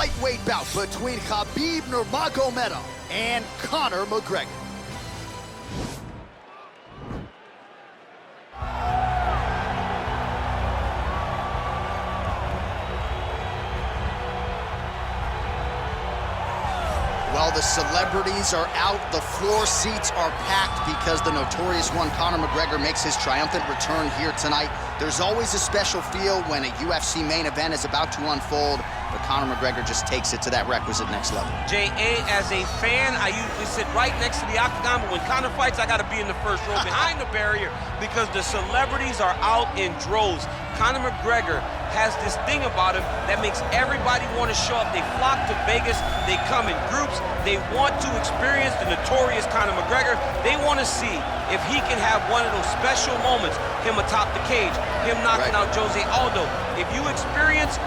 lightweight bout between Khabib Nurmagomedov and Conor McGregor. Well, the celebrities are out, the floor seats are packed because the notorious one Conor McGregor makes his triumphant return here tonight. There's always a special feel when a UFC main event is about to unfold, but Conor McGregor just takes it to that requisite next level. J.A., as a fan, I usually sit right next to the octagon, but when Conor fights, I gotta be in the first row behind the barrier because the celebrities are out in droves. Conor McGregor has this thing about him that makes everybody want to show up. They flock to Vegas, they come in groups, they want to experience the notorious Conor McGregor. They want to see if he can have one of those special moments, him atop the cage, him knocking out Jose Aldo. If you experience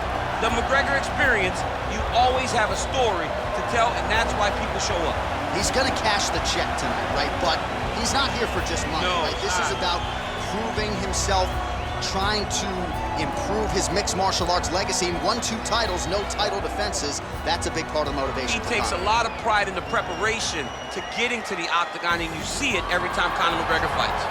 the McGregor experience, you always have a story to tell, and that's why people show up. He's gonna cash the check tonight, right? But he's not here for just money, right? This is about proving himself, trying to improve his mixed martial arts legacy. 1-2 titles, no title defenses. That's a big part of the motivation. He takes a lot of pride in the preparation to getting to the octagon, and you see it every time Conor McGregor fights.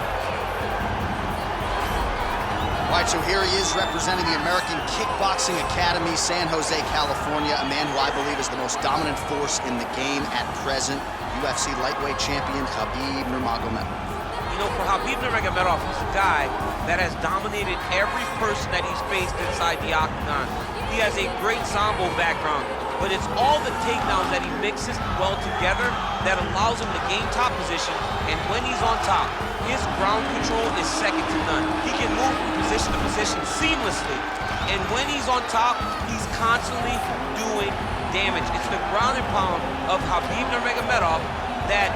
All right, so here he is representing the American Kickboxing Academy, San Jose, California, a man who I believe is the most dominant force in the game at present, UFC lightweight champion Khabib Nurmagomedov. You know, for Khabib Nurmagomedov, he's a guy that has dominated every person that he's faced inside the octagon. He has a great Sambo background, but it's all the takedowns that he mixes well together that allows him to gain top position, and when he's on top, his ground control is second to none. He can move from position to position seamlessly, and when he's on top, he's constantly doing damage. It's the ground and pound of Khabib Nurmagomedov that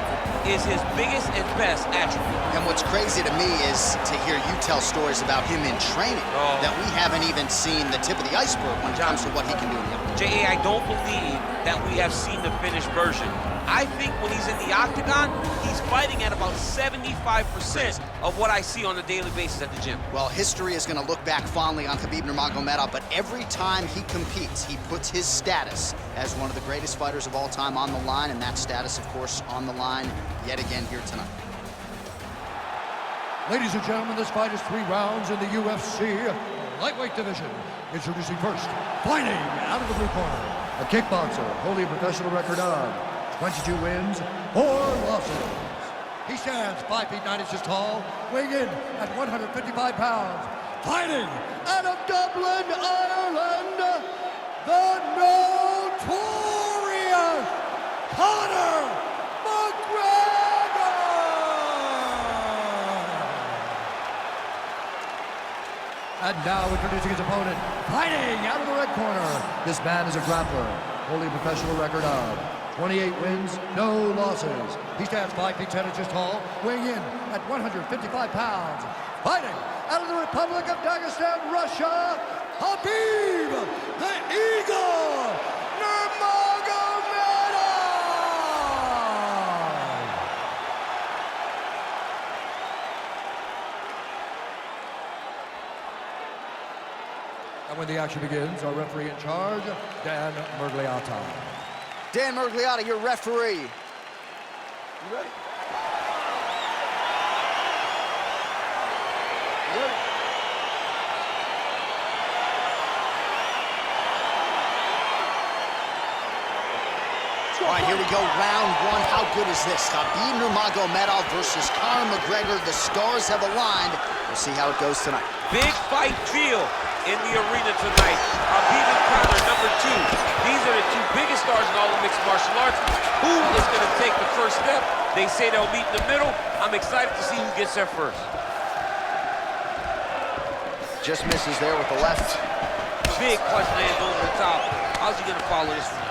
is his biggest and best attribute. And what's crazy to me is to hear you tell stories about him in training that we haven't even seen the tip of the iceberg when it comes to what he can do in the octagon. J.A., I don't believe that we have seen the finished version. I think when he's in the octagon, he's fighting at about 75% of what I see on a daily basis at the gym. Well, history is going to look back fondly on Khabib Nurmagomedov, but every time he competes, he puts his status as one of the greatest fighters of all time on the line, and that status, of course, on the line yet again here tonight. Ladies and gentlemen, this fight is 3 rounds in the UFC lightweight division. Introducing first, fighting out of the blue corner, a kickboxer holding a professional record of 22 wins, 4 losses. He stands 5 feet 9 inches tall, weighing in at 155 pounds. Fighting out of Dublin, Ireland, the notorious Conor McGregor! And now introducing his opponent, fighting out of the red corner. This man is a grappler, holding a professional record of 28 wins, no losses. He stands 5 feet 10 inches tall, weighing in at 155 pounds. Fighting out of the Republic of Dagestan, Russia, Khabib the Eagle Nurmagomedov! And when the action begins, our referee in charge, Dan Mergliata. Dan Mergliata, your referee. You ready? You ready? All right, here we go, round 1. How good is this? Khabib Nurmagomedov versus Conor McGregor. The stars have aligned. We'll see how it goes tonight. Big fight feel in the arena tonight. Khabib and Conor, number 2. These are the 2 biggest stars in all of mixed martial arts. Who is going to take the first step? They say they'll meet in the middle. I'm excited to see who gets there first. Just misses there with the left. Big punch lands over the top. How's he going to follow this one?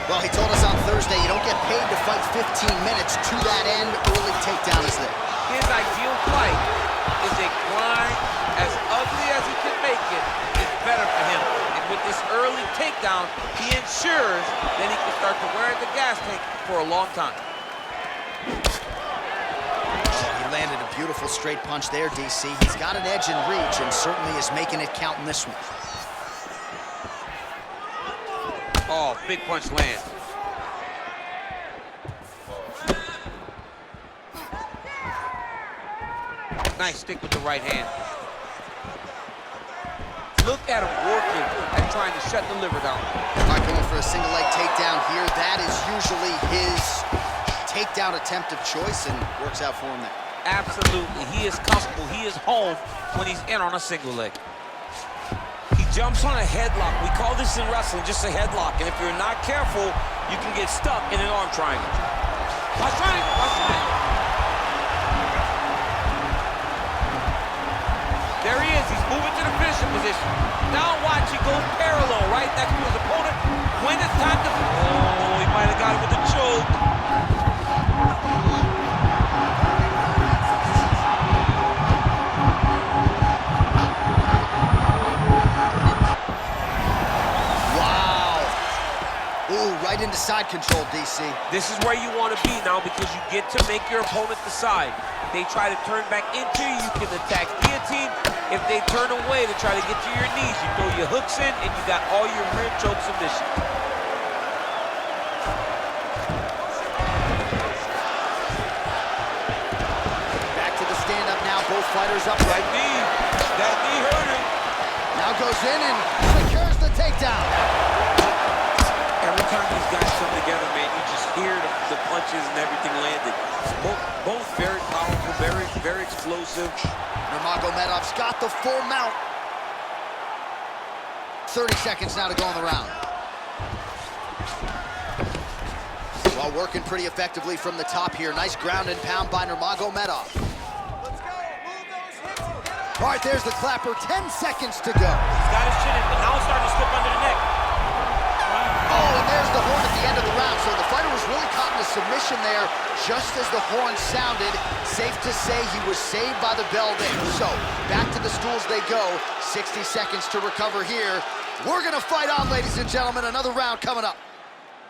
Well, he told us on Thursday you don't get paid to fight 15 minutes. To that end, early takedown is there. His ideal fight is a grind. As ugly as he can make it, is better for him. And with this early takedown, he ensures that he can start to wear the gas tank for a long time. He landed a beautiful straight punch there, DC. He's got an edge in reach and certainly is making it count in this one. big punch lands. Nice stick with the right hand. Look at him working and trying to shut the liver down. All right, going for a single leg takedown here. That is usually his takedown attempt of choice, and works out for him there. Absolutely. He is comfortable. He is home when he's in on a single leg. He jumps on a headlock. We call this in wrestling just a headlock. And if you're not careful, you can get stuck in an arm triangle. Watch triangle. Watch triangle. There he is. He's moving to the finishing position. Now watch, he goes parallel right next to his opponent. When it's time to... Oh, he might have got it with a choke. Right into side control, DC. This is where you want to be now because you get to make your opponent decide. They try to turn back into you, you can attack guillotine. If they turn away to try to get to your knees, you throw your hooks in and you got all your rear choke submission. Back to the stand-up now, both fighters up. That knee hurt him. Now goes in and secures the takedown. Every time these guys come together, man, you just hear the punches and everything landed. Both very powerful, very explosive. Nurmagomedov's got the full mount. 30 seconds now to go in the round. Well, working pretty effectively from the top here. Nice ground and pound by Nurmagomedov. All right, there's the clapper. 10 seconds to go. He's got his chin in, but now it's starting to slip under the neck. Oh, and there's the horn at the end of the round. So the fighter was really caught in a submission there just as the horn sounded. Safe to say he was saved by the bell there. So back to the stools they go. 60 seconds to recover here. We're going to fight on, ladies and gentlemen. Another round coming up.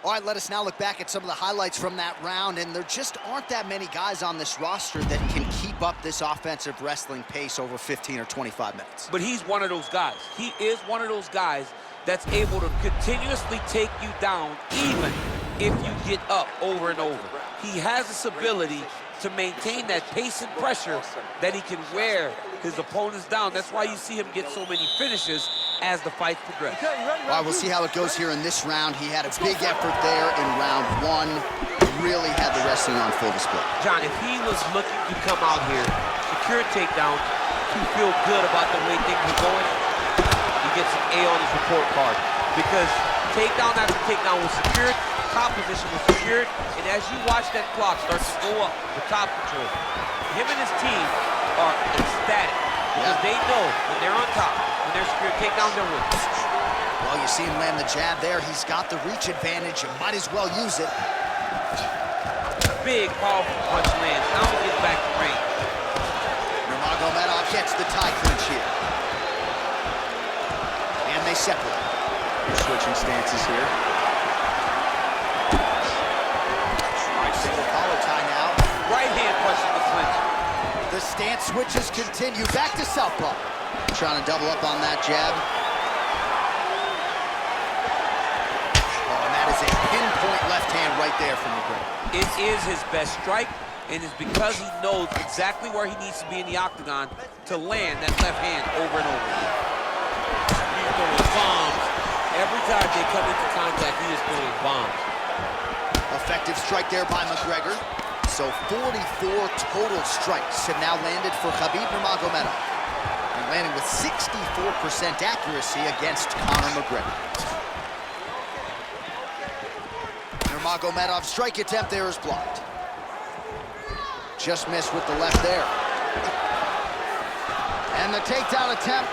All right, let us now look back at some of the highlights from that round, and there just aren't that many guys on this roster that can keep up this offensive wrestling pace over 15 or 25 minutes. But he's one of those guys. He is one of those guys that's able to continuously take you down even if you get up over and over. He has this ability to maintain that pace and pressure that he can wear his opponents down. That's why you see him get so many finishes as the fight progresses. All right, we'll see how it goes here in this round. He had a big effort there in round one. Really had the wrestling on full display. John, if he was looking to come out here, secure a takedown, to feel good about the way things are going, he gets an A on his report card. Because takedown after takedown was secured, top position was secured, and as you watch that clock start to go up with top control, him and his team are ecstatic because they know when they're on top, when they're secured takedown, they're winning. Well, you see him land the jab there. He's got the reach advantage. You might as well use it. Big, powerful punch lands. Now he gets back to range. Nurmagomedov gets the tie clinch here. And they separate. They're switching stances here. All right, single collar tie now. Right hand punch in the clinch. The stance switches continue. Back to southpaw. Trying to double up on that jab. Oh, and that is a pinpoint left hand right there from McGregor. It is his best strike, and it's because he knows exactly where he needs to be in the octagon to land that left hand over and over again. He's throwing bombs. Every time they come into contact, he is throwing bombs. Effective strike there by McGregor. So 44 total strikes have now landed for Khabib Nurmagomedov. And landing with 64% accuracy against Conor McGregor. Nurmagomedov's strike attempt there is blocked. Just missed with the left there. And the takedown attempt,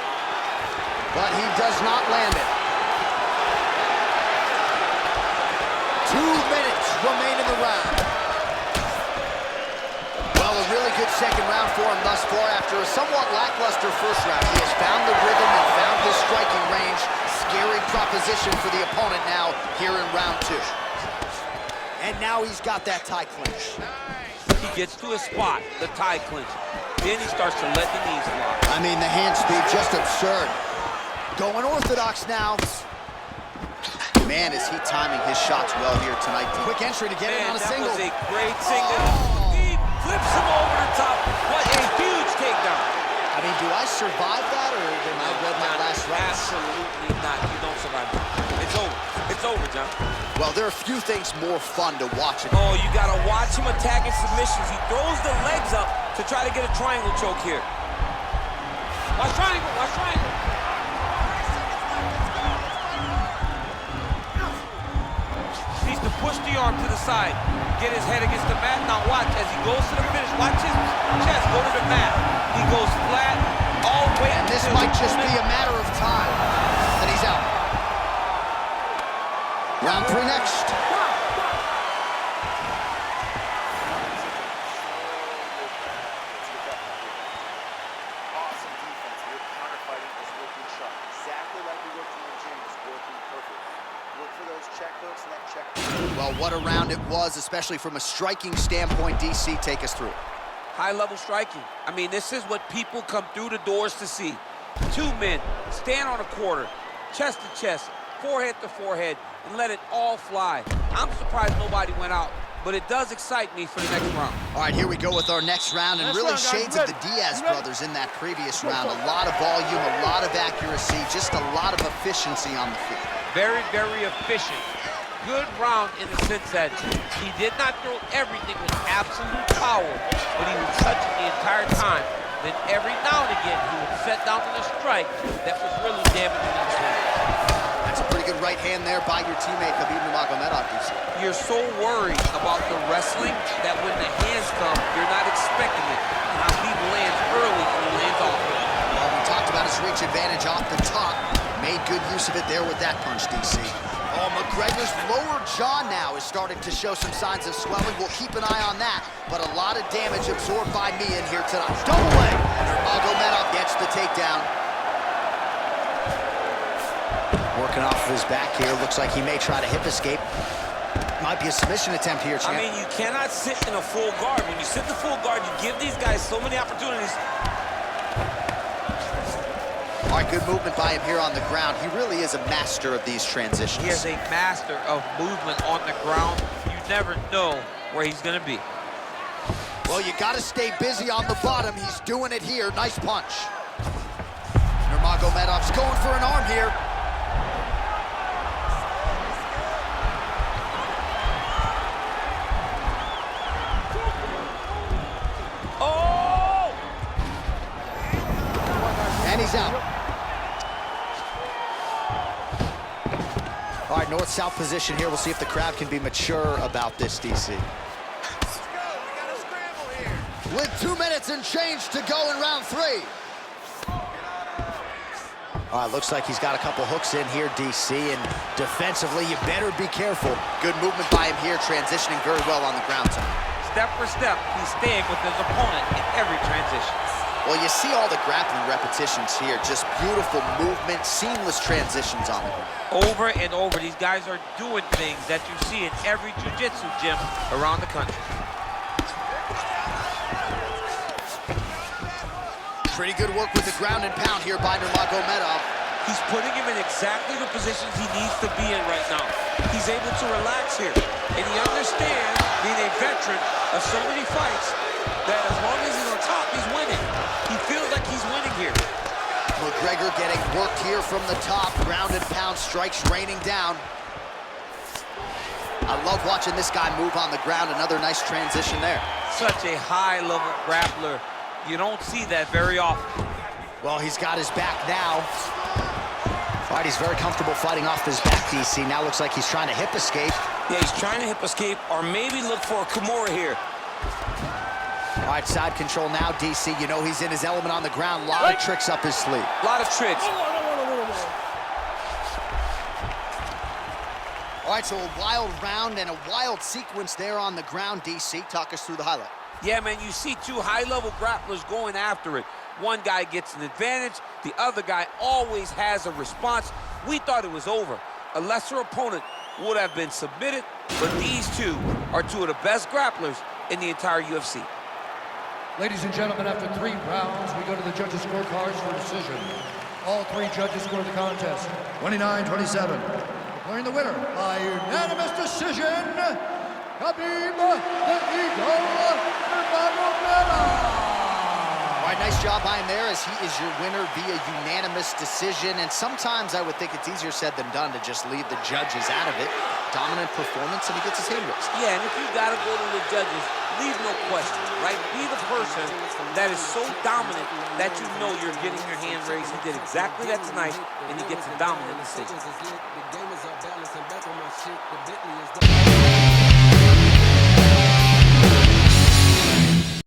but he does not land it. 2 minutes remain in the round. Well, a really good second round for him thus far. After a somewhat lackluster first round, he has found the rhythm and found his striking range. Scary proposition for the opponent now here in round two. And now he's got that tie clinch. He gets to a spot, the tie clinch. Then he starts to let the knees fly. I mean, the hand speed, just absurd. Going orthodox now. Man, is he timing his shots well here tonight. Quick entry to get in on a single. That was a great single. He flips him over the top. What a huge takedown. I mean, do I survive that, or am I read my last round? Absolutely not. You don't survive it. It's over. It's over, John. Well, there are a few things more fun to watch. Oh, you got to watch him attacking submissions. He throws the legs up to try to get a triangle choke here. Watch triangle. Watch triangle. Needs to push the arm to the side. Get his head against the mat. Now watch as he goes to the finish. Watch his chest go to the mat. He goes flat all the way. And this might just be a matter of time that he's out. Round 3 next. Awesome defense. Your counter-fighting is working sharp. Exactly like we worked in the gym is working perfect. Look for those check hooks and that check. Well, what a round it was, especially from a striking standpoint. DC, take us through. High-level striking. I mean, this is what people come through the doors to see. Two men stand on a quarter, chest to chest, forehead to forehead, and let it all fly. I'm surprised nobody went out, but it does excite me for the next round. All right, here we go with our next round, and really shades of the Diaz brothers in that previous round. A lot of volume, a lot of accuracy, just a lot of efficiency on the field. Very, very efficient. Good round in the sense that he did not throw everything with absolute power, but he was touching the entire time. Then every now and again, he would set down to the strike that was really damaging his hand. That's a pretty good right hand there by your teammate, Khabib Nurmagomedov. You're so worried about the wrestling that when the hands come, you're not expecting it. Khabib lands early and he lands off. Well, we talked about his reach advantage off the top. Made good use of it there with that punch, DC. Oh, McGregor's lower jaw now is starting to show some signs of swelling. We'll keep an eye on that, but a lot of damage absorbed by me in here tonight. Double leg. Nurmagomedov gets the takedown. Working off of his back here. Looks like he may try to hip escape. Might be a submission attempt here, champ. I mean, you cannot sit in a full guard. When you sit in the full guard, you give these guys so many opportunities. All right, good movement by him here on the ground. He really is a master of these transitions. He is a master of movement on the ground. You never know where he's going to be. Well, you got to stay busy on the bottom. He's doing it here. Nice punch. Nurmagomedov's going for an arm here. Oh! And he's out. All right, north-south position here. We'll see if the crowd can be mature about this, DC. Let's go. We got a scramble here. With 2 minutes and change to go in round 3. All right, looks like he's got a couple hooks in here, DC, and defensively, you better be careful. Good movement by him here, transitioning very well on the ground tonight. Step for step, he's staying with his opponent in every transition. Well, you see all the grappling repetitions here. Just beautiful movement, seamless transitions on the ground. Over and over, these guys are doing things that you see in every jiu-jitsu gym around the country. Pretty good work with the ground and pound here by Nurmagomedov. He's putting him in exactly the positions he needs to be in right now. He's able to relax here, and he understands, being a veteran of so many fights, that as long as he's on top, he's winning. He feels like he's winning here. McGregor getting worked here from the top. Ground and pound strikes raining down. I love watching this guy move on the ground. Another nice transition there. Such a high-level grappler. You don't see that very often. Well, he's got his back now. All right, he's very comfortable fighting off his back, DC. Now looks like he's trying to hip escape. Yeah, he's trying to hip escape or maybe look for a Kimura here. All right, side control now, DC. You know he's in his element on the ground. A lot of tricks up his sleeve. A lot of tricks. All right, so a wild round and a wild sequence there on the ground, DC. Talk us through the highlight. Yeah, man, you see two high-level grapplers going after it. One guy gets an advantage. The other guy always has a response. We thought it was over. A lesser opponent would have been submitted, but these two are two of the best grapplers in the entire UFC. Ladies and gentlemen, after 3 rounds, we go to the judges' scorecards for decision. All 3 judges score the contest 29-27. The declaring the winner by unanimous decision, Khabib the Eagle Nurmagomedov. All right, nice job by him there, as he is your winner via unanimous decision. And sometimes I would think it's easier said than done to just leave the judges out of it. Dominant performance, and he gets his hand raised. Yeah, and if you gotta go to the judges, leave no question, right? Be the person that is so dominant that you know you're getting your hand raised. He did exactly that tonight, and he gets a dominant decision.